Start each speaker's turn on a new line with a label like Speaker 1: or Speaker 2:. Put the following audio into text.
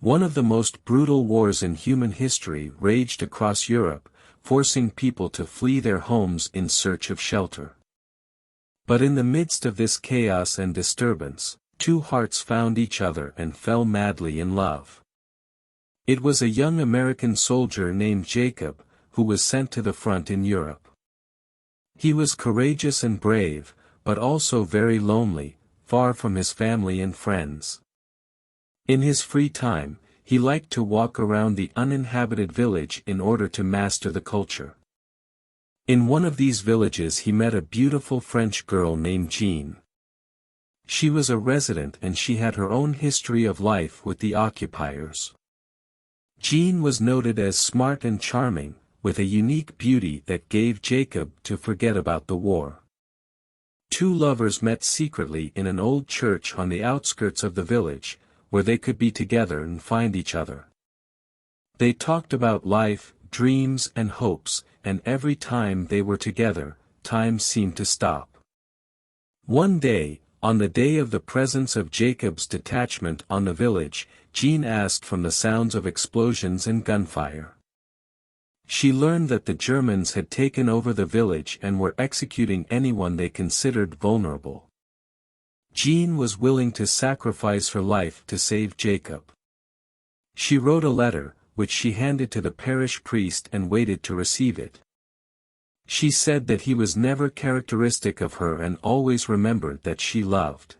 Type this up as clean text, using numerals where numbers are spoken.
Speaker 1: One of the most brutal wars in human history raged across Europe, forcing people to flee their homes in search of shelter. But in the midst of this chaos and disturbance, two hearts found each other and fell madly in love. It was a young American soldier named Jacob, who was sent to the front in Europe. He was courageous and brave, but also very lonely, far from his family and friends. In his free time, he liked to walk around the uninhabited village in order to master the culture. In one of these villages he met a beautiful French girl named Jean. She was a resident and she had her own history of life with the occupiers. Jean was noted as smart and charming, with a unique beauty that gave Jacob to forget about the war. Two lovers met secretly in an old church on the outskirts of the village, where they could be together and find each other. They talked about life, dreams and hopes, and every time they were together, time seemed to stop. One day, on the day of the presence of Jacob's detachment on the village, Jean asked from the sounds of explosions and gunfire. She learned that the Germans had taken over the village and were executing anyone they considered vulnerable. Jean was willing to sacrifice her life to save Jacob. She wrote a letter, which she handed to the parish priest and waited to receive it. She said that he was never characteristic of her and always remembered that she loved.